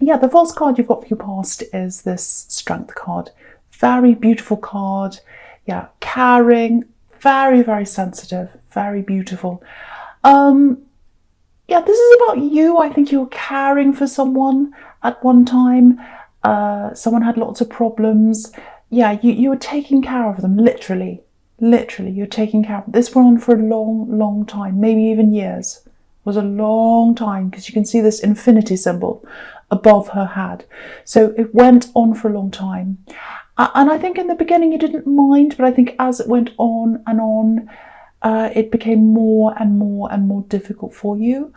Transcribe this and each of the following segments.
yeah, the false card you've got for your past is this Strength card. Very beautiful card. Yeah, caring, very, very sensitive, very beautiful. Yeah, this is about you. I think you're caring for someone at one time. Someone had lots of problems. Yeah, you were taking care of them, literally. Literally, you're taking care of them. This went on for a long, long time, maybe even years. It was a long time, because you can see this infinity symbol above her head. So it went on for a long time. And I think in the beginning you didn't mind, but I think as it went on and on, it became more and more and more difficult for you.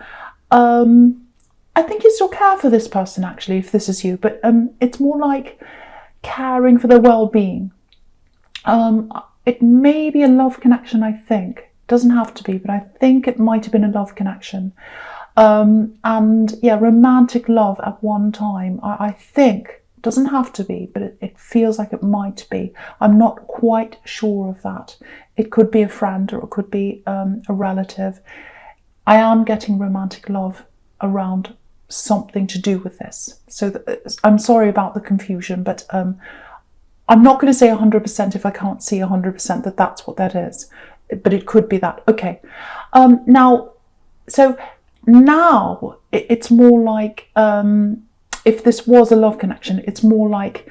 I think you still care for this person, actually, if this is you, but it's more like caring for their well-being. It may be a love connection, I think. Doesn't have to be, but I think it might have been a love connection. And yeah, romantic love at one time, I think. Doesn't have to be, but it feels like it might be. I'm not quite sure of that. It could be a friend, or it could be a relative. I am getting romantic love around something to do with this. So I'm sorry about the confusion, but I'm not going to say 100% if I can't see 100% that that's what that is. But it could be that. Okay. Now it's more like, if this was a love connection, it's more like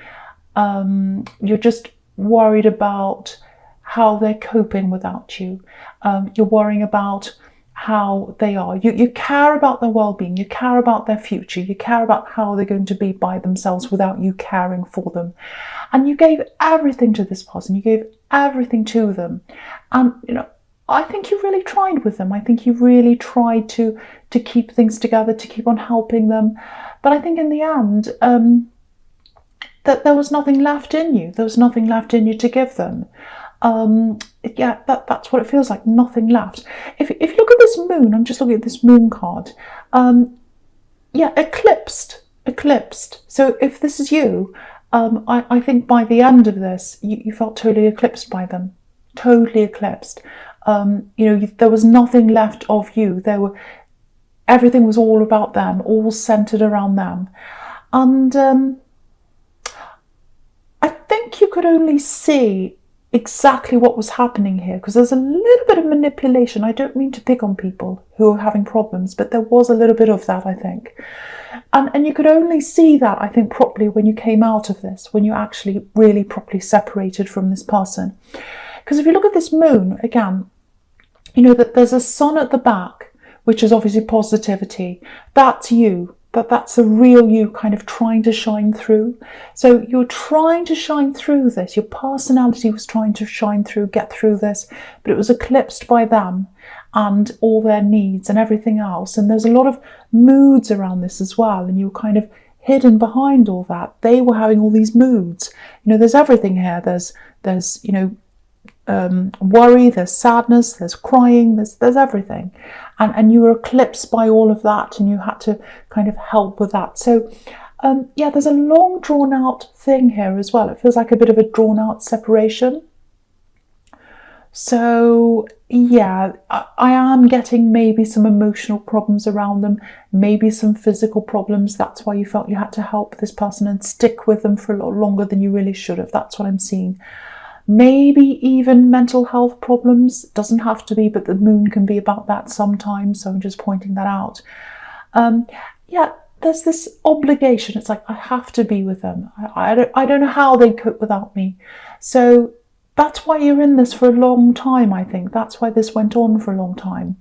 you're just worried about how they're coping without you. You're worrying about how they are. You care about their well-being. You care about their future. You care about how they're going to be by themselves without you caring for them. And you gave everything to this person. You gave everything to them. And, I think you really tried with them. I think you really tried to keep things together, to keep on helping them. But I think in the end, that there was nothing left in you. There was nothing left in you to give them. Yeah, that's what it feels like. Nothing left. If you look at this moon, I'm just looking at this moon card. Yeah, eclipsed. So if this is you, I think by the end of this, you felt totally eclipsed by them. Totally eclipsed. There was nothing left of you. Everything was all about them, all centered around them. And I think you could only see exactly what was happening here, because there's a little bit of manipulation. I don't mean to pick on people who are having problems, but there was a little bit of that, I think. And you could only see that, I think, properly when you came out of this, when you actually really properly separated from this person. Because if you look at this moon, again, that there's a sun at the back, which is obviously positivity. That's you. That's the real you kind of trying to shine through. So you're trying to shine through this. Your personality was trying to shine through, get through this, but it was eclipsed by them and all their needs and everything else. And there's a lot of moods around this as well. And you're kind of hidden behind all that. They were having all these moods. There's everything here. There's worry, there's sadness, there's crying, there's everything, and you were eclipsed by all of that, and you had to kind of help with that. So yeah, there's a long drawn out thing here as well. It feels like a bit of a drawn out separation. So yeah, I am getting maybe some emotional problems around them, maybe some physical problems. That's why you felt you had to help this person and stick with them for a lot longer than you really should have. That's what I'm seeing. Maybe even mental health problems. Doesn't have to be, but the moon can be about that sometimes. So I'm just pointing that out. Yeah, there's this obligation. It's like, I have to be with them. I don't know how they cope without me. So that's why you're in this for a long time, I think. That's why this went on for a long time.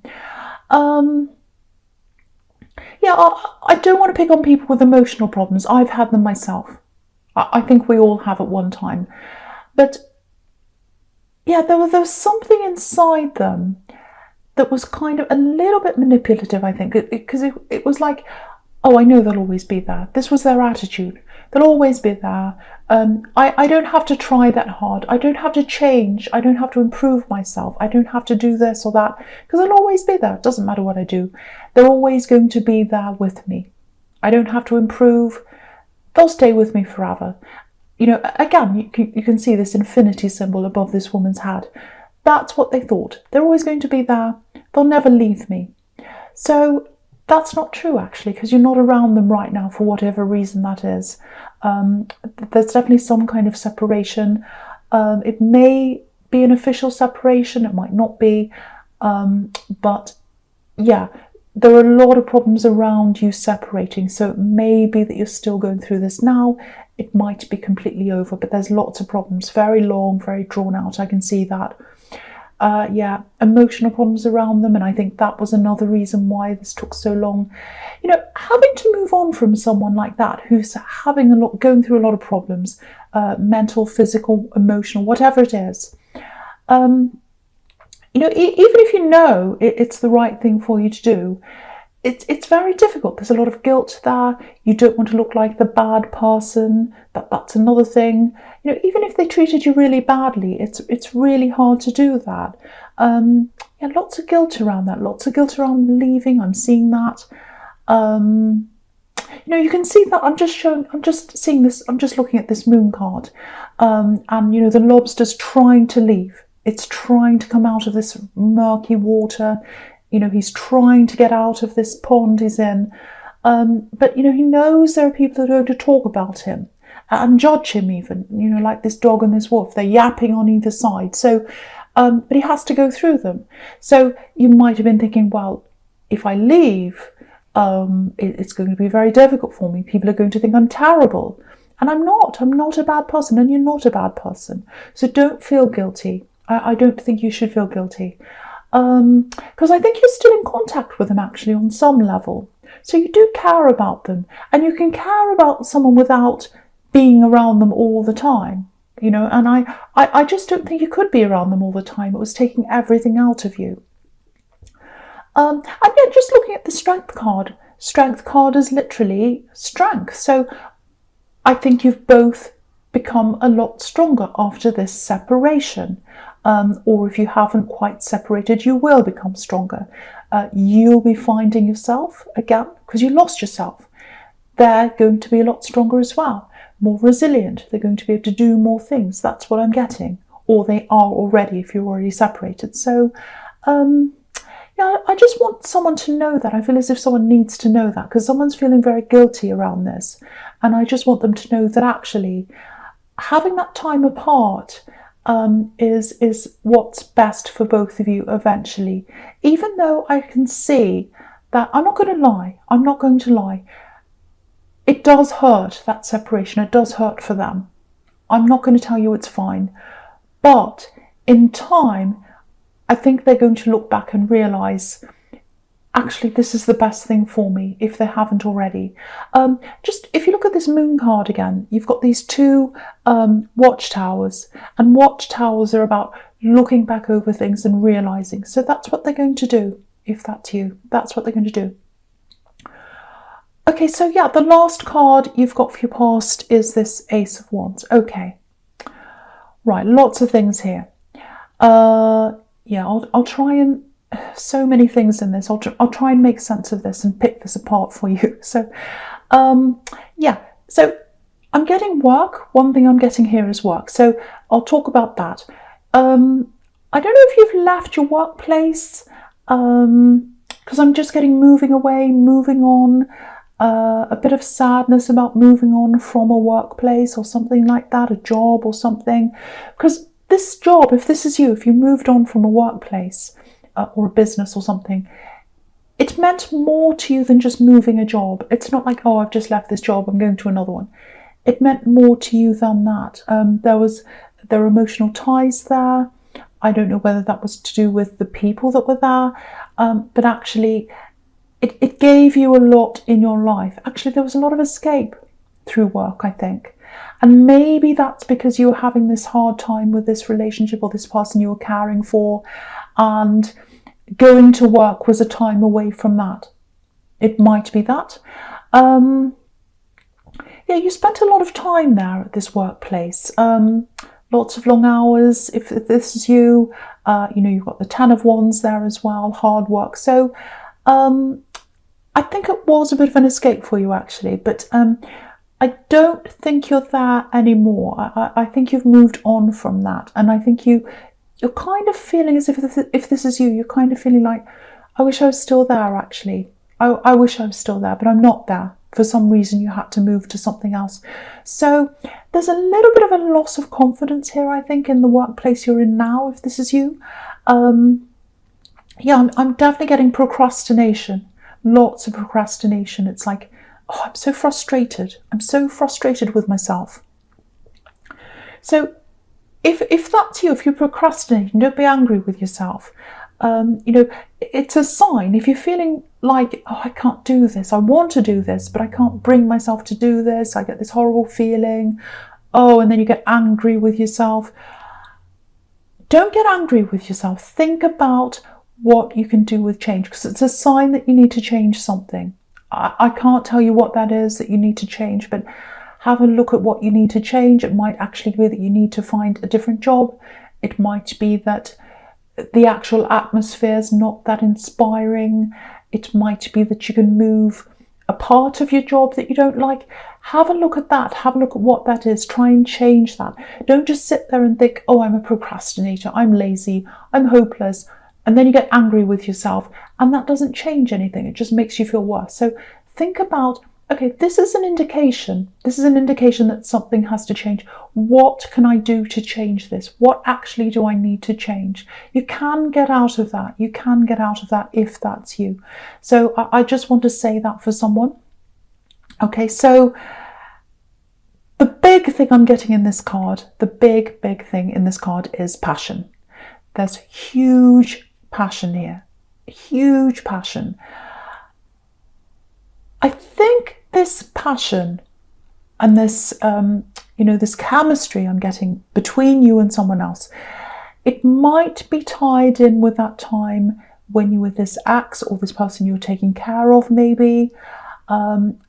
Yeah, I don't want to pick on people with emotional problems. I've had them myself. I think we all have at one time. But yeah, there was something inside them that was kind of a little bit manipulative, I think, because it was like, oh, I know they'll always be there. This was their attitude. They'll always be there. I don't have to try that hard. I don't have to change. I don't have to improve myself. I don't have to do this or that, because they'll always be there. It doesn't matter what I do. They're always going to be there with me. I don't have to improve. They'll stay with me forever. Again, you can see this infinity symbol above this woman's head. That's what they thought. They're always going to be there. They'll never leave me. So That's not true, actually, because you're not around them right now for whatever reason that is. There's definitely some kind of separation. It may be an official separation, it might not be, but yeah, there are a lot of problems around you separating, so it may be that you're still going through this now. It might be completely over, but there's lots of problems, very long, very drawn out. I can see that. Yeah, emotional problems around them, and I think that was another reason why this took so long. You know, having to move on from someone like that who's going through a lot of problems, mental, physical, emotional, whatever it is. You know, even if you know it's the right thing for you to do, it's very difficult. There's a lot of guilt there. You don't want to look like the bad person. That's another thing. You know, even if they treated you really badly, it's really hard to do that. Yeah, lots of guilt around that. Lots of guilt around leaving. I'm seeing that. You know, you can see that. I'm just seeing this. I'm just looking at this moon card, and you know, the lobster's trying to leave. It's trying to come out of this murky water. You know, he's trying to get out of this pond he's in. But, you know, he knows there are people that are going to talk about him and judge him even, you know, like this dog and this wolf. They're yapping on either side. So, but he has to go through them. So you might have been thinking, well, if I leave, it's going to be very difficult for me. People are going to think I'm terrible. And I'm not. I'm not a bad person, and you're not a bad person. So don't feel guilty. I don't think you should feel guilty. Because I think you're still in contact with them, actually, on some level. So you do care about them, and you can care about someone without being around them all the time, you know, and I just don't think you could be around them all the time. It was taking everything out of you. And yeah, just looking at the strength card is literally strength. So I think you've both become a lot stronger after this separation. Or if you haven't quite separated, you will become stronger. You'll be finding yourself again because you lost yourself. They're going to be a lot stronger as well, more resilient. They're going to be able to do more things. That's what I'm getting. Or they are already if you're already separated. So, yeah, I just want someone to know that. I feel as if someone needs to know that because someone's feeling very guilty around this. And I just want them to know that actually having that time apart is what's best for both of you eventually. Even though I can see that, I'm not going to lie, it does hurt, that separation. It does hurt for them. I'm not going to tell you it's fine. But in time, I think they're going to look back and realise, actually, this is the best thing for me, if they haven't already. Just if you look at this moon card again, you've got these two watchtowers, and watchtowers are about looking back over things and realising. So that's what they're going to do, if that's you. That's what they're going to do. Okay, so yeah, the last card you've got for your past is this Ace of Wands. Okay. Right, lots of things here. Yeah, I'll try and... so many things in this. I'll try and make sense of this and pick this apart for you. So, yeah. So I'm getting work. One thing I'm getting here is work. So I'll talk about that. I don't know if you've left your workplace, because I'm just getting moving away, moving on. A bit of sadness about moving on from a workplace or something like that, a job or something. Because this job, if this is you, if you moved on from a workplace, or a business or something, it meant more to you than just moving a job. It's not like, oh, I've just left this job, I'm going to another one. It meant more to you than that. There were emotional ties there. I don't know whether that was to do with the people that were there, but actually it gave you a lot in your life. Actually, there was a lot of escape through work, I think. And maybe that's because you were having this hard time with this relationship or this person you were caring for, and going to work was a time away from that. It might be that. Yeah, you spent a lot of time there at this workplace. Lots of long hours. If this is you, you know, you've got the Ten of Wands there as well, hard work. So I think it was a bit of an escape for you, actually. But I don't think you're there anymore. I think you've moved on from that. And I think you're kind of feeling as if this is you, you're kind of feeling like, I wish I was still there, actually. I wish I was still there, but I'm not there. For some reason, you had to move to something else. So there's a little bit of a loss of confidence here, I think, in the workplace you're in now, if this is you. Yeah, I'm definitely getting procrastination. Lots of procrastination. It's like, oh, I'm so frustrated. I'm so frustrated with myself. So if that's you, if you're procrastinating, don't be angry with yourself. It's a sign. If you're feeling like, oh, I can't do this, I want to do this, but I can't bring myself to do this, I get this horrible feeling, oh, and then you get angry with yourself. Don't get angry with yourself. Think about what you can do with change, because it's a sign that you need to change something. I can't tell you what that is that you need to change, but have a look at what you need to change. It might actually be that you need to find a different job. It might be that the actual atmosphere is not that inspiring. It might be that you can move a part of your job that you don't like. Have a look at that. Have a look at what that is. Try and change that. Don't just sit there and think, oh, I'm a procrastinator, I'm lazy, I'm hopeless. And then you get angry with yourself, and that doesn't change anything. It just makes you feel worse. So think about, okay, this is an indication. This is an indication that something has to change. What can I do to change this? What actually do I need to change? You can get out of that. You can get out of that if that's you. So I just want to say that for someone. Okay, so the big thing I'm getting in this card, the big thing in this card is passion. There's huge passion here. Huge passion. I think this passion and this, this chemistry I'm getting between you and someone else, it might be tied in with that time when you were this ex or this person you were taking care of, maybe.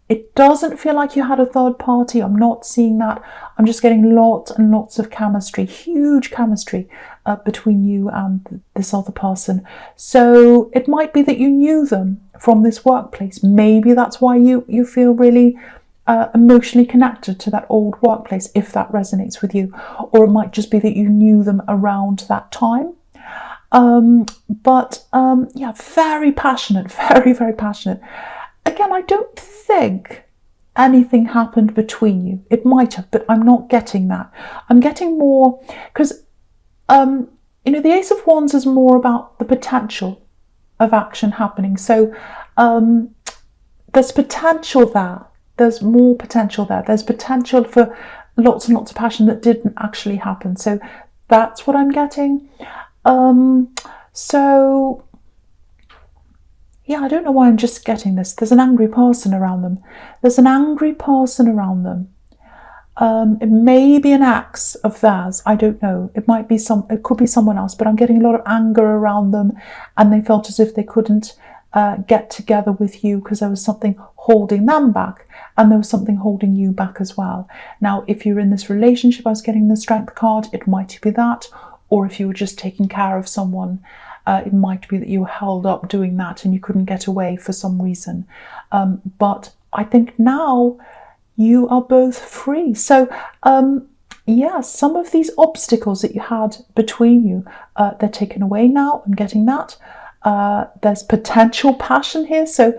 It doesn't feel like you had a third party. I'm not seeing that. I'm just getting lots and lots of chemistry, huge chemistry between you and this other person. So it might be that you knew them from this workplace. Maybe that's why you feel really emotionally connected to that old workplace, if that resonates with you. Or it might just be that you knew them around that time. Yeah, very passionate, very passionate. Again, I don't think anything happened between you. It might have, but I'm not getting that. I'm getting more, because, the Ace of Wands is more about the potential of action happening. So there's potential there. There's more potential there. There's potential for lots and lots of passion that didn't actually happen. So that's what I'm getting. Yeah, I don't know why I'm just getting this. There's an angry person around them. There's an angry person around them. It may be an ex of theirs. I don't know. It could be someone else, but I'm getting a lot of anger around them, and they felt as if they couldn't get together with you because there was something holding them back, and there was something holding you back as well. Now, if you're in this relationship, I was getting the Strength card, it might be that, or if you were just taking care of someone, it might be that you were held up doing that and you couldn't get away for some reason. But I think now you are both free. So, yeah, some of these obstacles that you had between you, they're taken away now. I'm getting that. There's potential passion here. So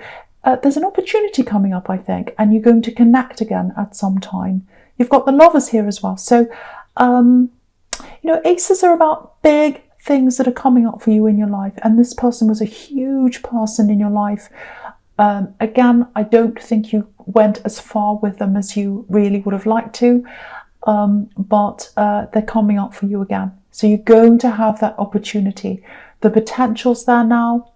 there's an opportunity coming up, I think, and you're going to connect again at some time. You've got the Lovers here as well. So, aces are about big things that are coming up for you in your life, and this person was a huge person in your life. Again, I don't think you went as far with them as you really would have liked to, but they're coming up for you again. So you're going to have that opportunity. The potential's there now,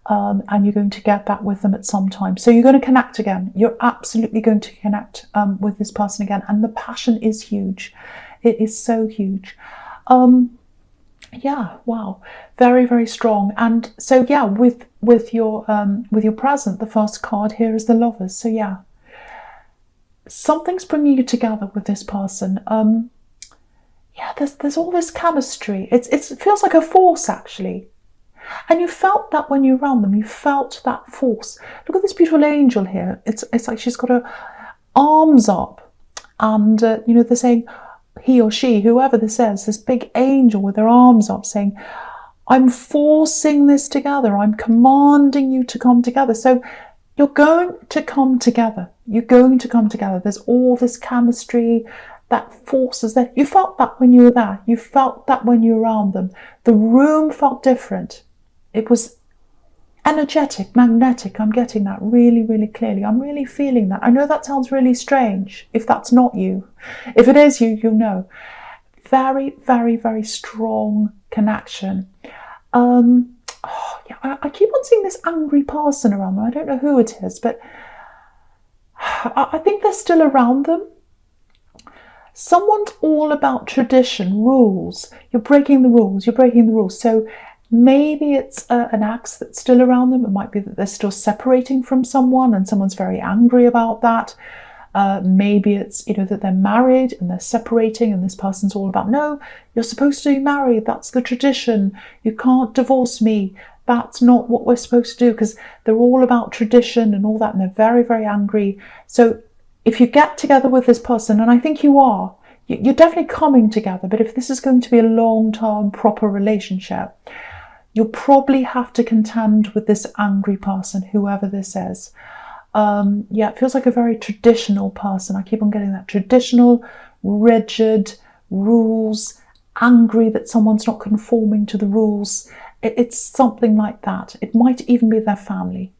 and you're going to get that with them at some time. So you're going to connect again. You're absolutely going to connect with this person again, and the passion is huge. It is so huge. Yeah, wow, very, very strong. And so, yeah, with your present, the first card here is the Lovers. So yeah, something's bringing you together with this person. Yeah, there's all this chemistry. It feels like a force, actually. And you felt that when you're around them. You felt that force. Look at this beautiful angel here. It's like she's got her arms up, and they're saying, he or she, whoever this is, this big angel with their arms up saying, I'm forcing this together. I'm commanding you to come together. So you're going to come together. You're going to come together. There's all this chemistry, that force is there. You felt that when you were there. You felt that when you were around them. The room felt different. It was energetic, magnetic. I'm getting that really, really clearly. I'm really feeling that. I know that sounds really strange if that's not you. If it is you, you'll know. Very, very, very strong connection. I keep on seeing this angry person around them. I don't know who it is, but I think they're still around them. Someone's all about tradition, rules. You're breaking the rules. You're breaking the rules. So maybe it's an ex that's still around them. It might be that they're still separating from someone and someone's very angry about that. Maybe it's, that they're married and they're separating and this person's all about, no, you're supposed to be married. That's the tradition. You can't divorce me. That's not what we're supposed to do, because they're all about tradition and all that, and they're very, very angry. So if you get together with this person, and I think you are, you're definitely coming together, but if this is going to be a long-term proper relationship, you'll probably have to contend with this angry person, whoever this is. It feels like a very traditional person. I keep on getting that traditional, rigid, rules, angry that someone's not conforming to the rules. It's something like that. It might even be their family.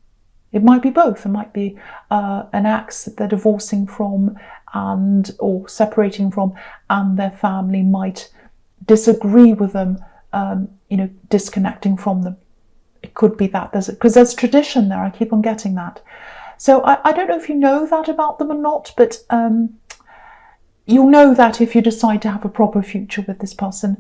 It might be both. It might be an ex that they're divorcing from or separating from, and their family might disagree with them, disconnecting from them. It could be that, because there's tradition there. I keep on getting that. So I don't know if you know that about them or not, but you'll know that if you decide to have a proper future with this person.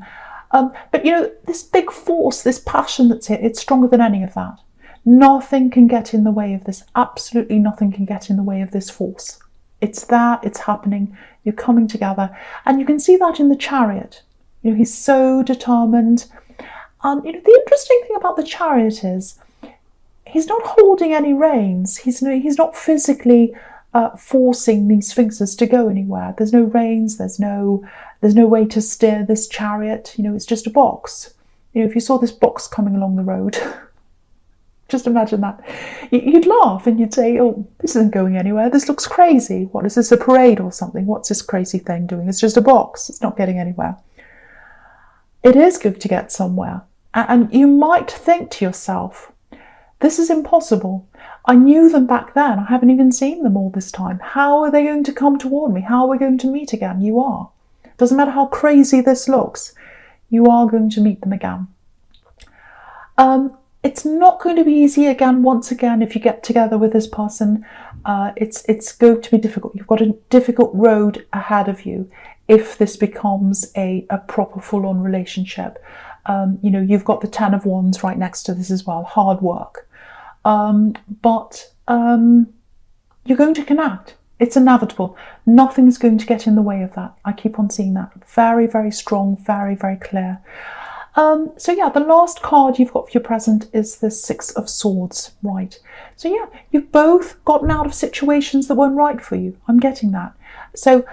But this big force, this passion that's here, it's stronger than any of that. Nothing can get in the way of this. Absolutely nothing can get in the way of this force. It's there, it's happening, you're coming together. And you can see that in the Chariot. He's so determined. And the interesting thing about the Chariot is he's not holding any reins. He's not physically forcing these sphinxes to go anywhere. There's no reins, there's no way to steer this chariot. It's just a box. If you saw this box coming along the road, just imagine that. You'd laugh and you'd say, oh, this isn't going anywhere. This looks crazy. What is this, a parade or something? What's this crazy thing doing? It's just a box. It's not getting anywhere. It is going to get somewhere. And you might think to yourself, this is impossible. I knew them back then. I haven't even seen them all this time. How are they going to come toward me? How are we going to meet again? You are. Doesn't matter how crazy this looks. You are going to meet them again. It's not going to be easy again, once again, if you get together with this person. It's going to be difficult. You've got a difficult road ahead of you if this becomes a proper full-on relationship. You've got the 10 of Wands right next to this as well. Hard work. But you're going to connect. It's inevitable. Nothing's going to get in the way of that. I keep on seeing that. Very, very strong, very, very clear. The last card you've got for your present is the 6 of Swords, right? So you've both gotten out of situations that weren't right for you. I'm getting that. So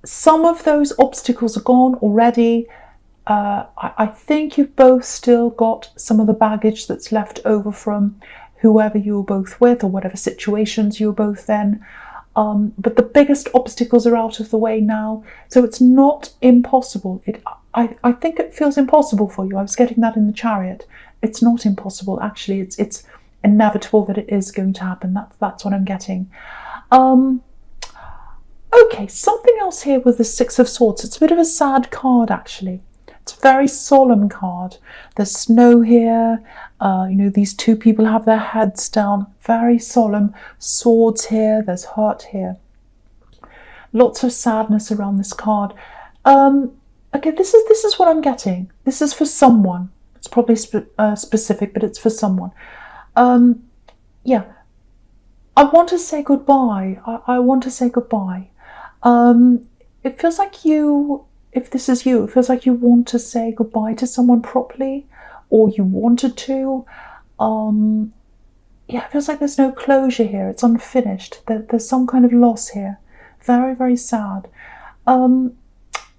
some of those obstacles are gone already. I think you've both still got some of the baggage that's left over from whoever you were both with or whatever situations you were both in. But the biggest obstacles are out of the way now. So it's not impossible. I think it feels impossible for you. I was getting that in the Chariot. It's not impossible. Actually, it's inevitable that it is going to happen. That's what I'm getting. Okay, something else here with the 6 of Swords. It's a bit of a sad card, actually. It's a very solemn card. There's snow here. These two people have their heads down. Very solemn. Swords here. There's hurt here. Lots of sadness around this card. Okay, this is what I'm getting. This is for someone. It's probably specific, but it's for someone. I want to say goodbye. I want to say goodbye. It feels like you... If this is you, it feels like you want to say goodbye to someone properly, or you wanted to. It feels like there's no closure here. It's unfinished. There's some kind of loss here. Very, very sad. A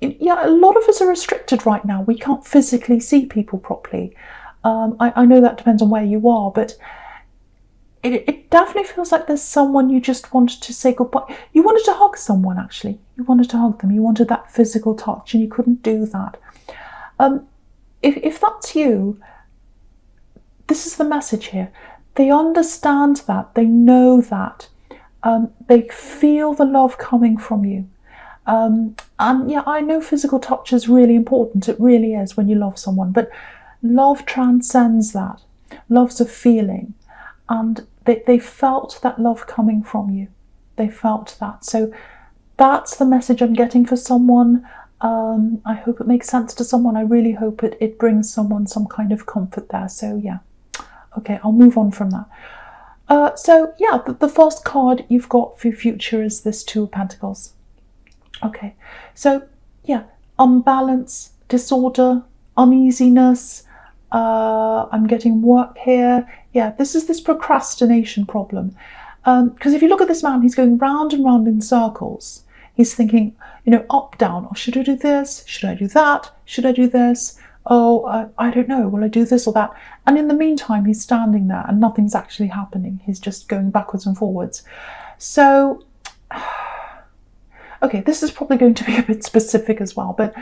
lot of us are restricted right now. We can't physically see people properly. I know that depends on where you are, but it definitely feels like there's someone you just wanted to say goodbye. You wanted to hug someone, actually. You wanted to hug them. You wanted that physical touch, and you couldn't do that. If that's you, this is the message here. They understand that. They know that. They feel the love coming from you. And yeah, I know physical touch is really important. It really is when you love someone. But love transcends that. Love's a feeling. And they felt that love coming from you. They felt that. So that's the message I'm getting for someone. I hope it makes sense to someone. I really hope it brings someone some kind of comfort there. So yeah. Okay, I'll move on from that. So yeah, the first card you've got for your future is this Two of Pentacles. Okay, so yeah, unbalance, disorder, uneasiness. I'm getting work here. Yeah, this is this procrastination problem. Because if you look at this man, he's going round and round in circles. He's thinking, up, down. Oh, should I do this? Should I do that? Should I do this? Oh, I don't know. Will I do this or that? And in the meantime, he's standing there and nothing's actually happening. He's just going backwards and forwards. So, okay, this is probably going to be a bit specific as well, but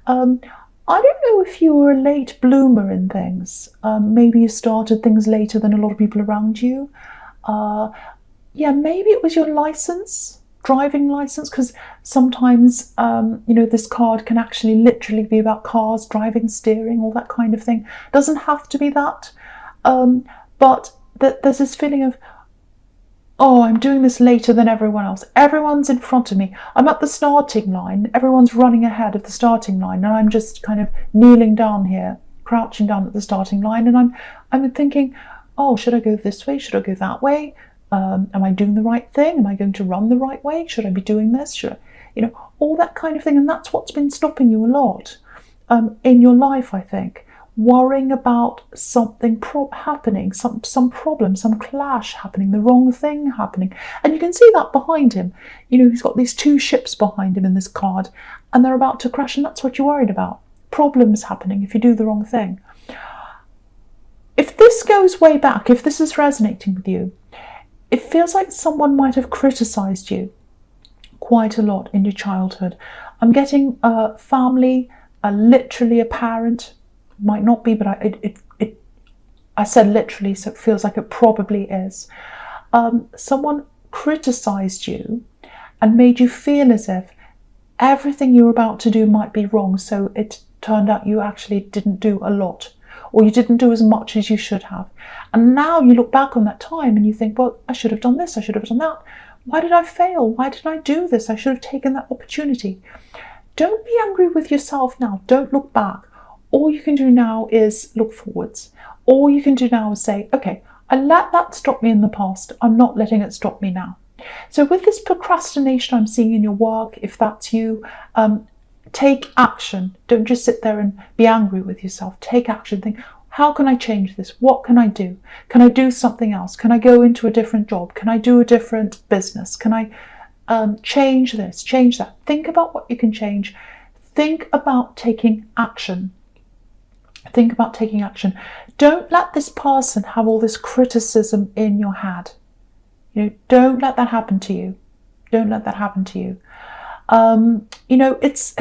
I don't know if you were a late bloomer in things. Maybe you started things later than a lot of people around you. Yeah, maybe it was your license. Driving license, because sometimes this card can actually literally be about cars, driving, steering, all that kind of thing. Doesn't have to be that, but there's this feeling of, oh, I'm doing this later than everyone else. Everyone's in front of me. I'm at the starting line. Everyone's running ahead of the starting line, and I'm just kind of kneeling down here, crouching down at the starting line, and I'm thinking, oh, should I go this way? Should I go that way? Am I doing the right thing? Am I going to run the right way? Should I be doing this? Should I, all that kind of thing. And that's what's been stopping you a lot in your life, I think. Worrying about something happening, some problem, some clash happening, the wrong thing happening. And you can see that behind him. He's got these two ships behind him in this card, and they're about to crash, and that's what you're worried about. Problems happening if you do the wrong thing. If this goes way back, if this is resonating with you, it feels like someone might have criticized you quite a lot in your childhood. I'm getting a family, literally a parent. Might not be, but I said literally, so it feels like it probably is. Someone criticized you and made you feel as if everything you were about to do might be wrong. So it turned out you actually didn't do a lot, or you didn't do as much as you should have. And now you look back on that time and you think, well, I should have done this, I should have done that. Why did I fail? Why did I do this? I should have taken that opportunity. Don't be angry with yourself now. Don't look back. All you can do now is look forwards. All you can do now is say, okay, I let that stop me in the past. I'm not letting it stop me now. So with this procrastination I'm seeing in your work, if that's you, take action. Don't just sit there and be angry with yourself. Take action. Think, how can I change this? What can I do? Can I do something else? Can I go into a different job? Can I do a different business? Can I change this, change that? Think about what you can change. Think about taking action. Think about taking action. Don't let this person have all this criticism in your head. Don't let that happen to you. Don't let that happen to you. It's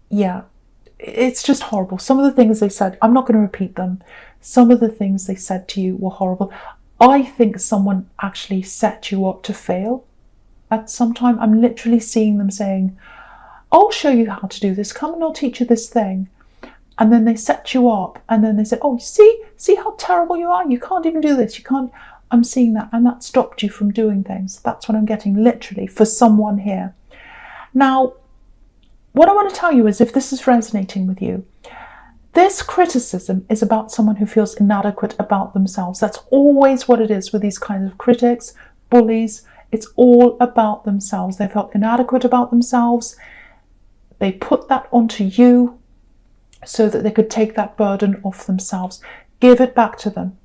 yeah, it's just horrible. Some of the things they said, I'm not going to repeat them. Some of the things they said to you were horrible. I think someone actually set you up to fail at some time. I'm literally seeing them saying, I'll show you how to do this. Come and I'll teach you this thing. And then they set you up, and then they said, oh, see how terrible you are? You can't even do this. You can't. I'm seeing that, and that stopped you from doing things. That's what I'm getting literally for someone here. Now, what I want to tell you is, if this is resonating with you, this criticism is about someone who feels inadequate about themselves. That's always what it is with these kinds of critics, bullies. It's all about themselves. They felt inadequate about themselves. They put that onto you so that they could take that burden off themselves. Give it back to them.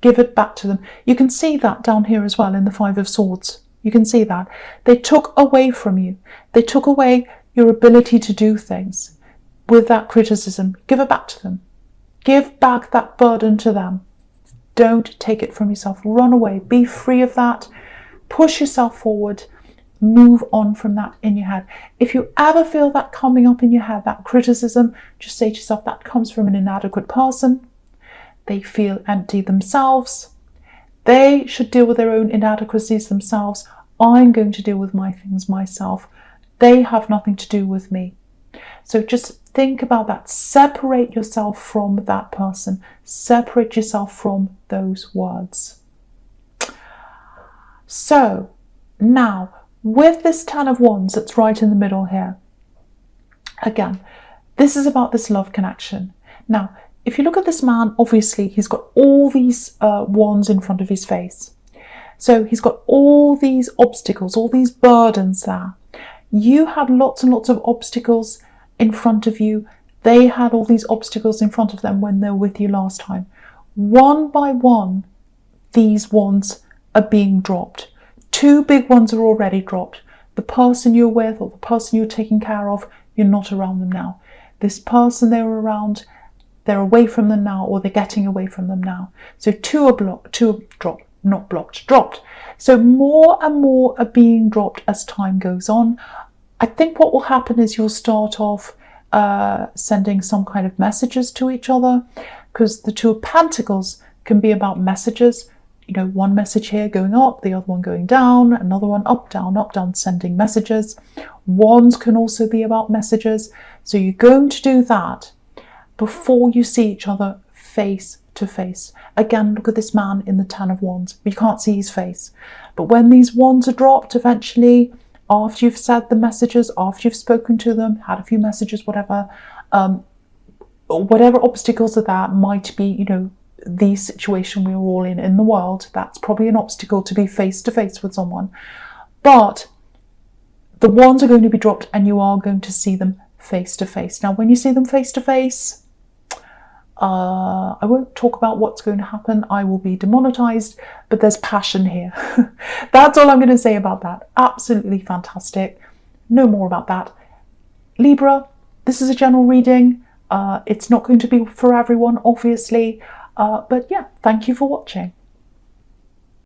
Give it back to them. You can see that down here as well in the Five of Swords. You can see that. They took away from you. They took away your ability to do things. with that criticism. Give it back to them. Give back that burden to them. Don't take it from yourself. Run away. Be free of that. Push yourself forward. Move on from that in your head. If you ever feel that coming up in your head, that criticism, just say to yourself, that comes from an inadequate person. They feel empty themselves. They should deal with their own inadequacies themselves. I'm going to deal with my things myself. They have nothing to do with me. So just think about that. Separate yourself from that person. Separate yourself from those words. So now, with this Ten of Wands that's right in the middle here, again, this is about this love connection. Now, if you look at this man, obviously he's got all these wands in front of his face. So he's got all these obstacles, all these burdens there. You had lots and lots of obstacles in front of you. They had all these obstacles in front of them when they were with you last time. One by one, these wands are being dropped. 2 big ones are already dropped. The person you're with or the person you're taking care of, you're not around them now. This person they were around, they're away from them now, or they're getting away from them now. So 2 are dropped, not blocked, dropped. So more and more are being dropped as time goes on. I think what will happen is you'll start off sending some kind of messages to each other, because the 2 of Pentacles can be about messages. You know, one message here going up, the other one going down, another one up, down, sending messages. Wands can also be about messages. So you're going to do that before you see each other face to face. Again, look at this man in the Ten of Wands. You can't see his face. But when these wands are dropped, eventually, after you've said the messages, after you've spoken to them, had a few messages, whatever, whatever obstacles are there might be, you know, the situation we're all in the world, that's probably an obstacle to be face to face with someone. But the wands are going to be dropped and you are going to see them face to face. Now, when you see them face to face, I won't talk about what's going to happen. I will be demonetized, but there's passion here. That's all I'm going to say about that. Absolutely fantastic. No more about that. Libra, this is a general reading. It's not going to be for everyone, obviously. But yeah, thank you for watching.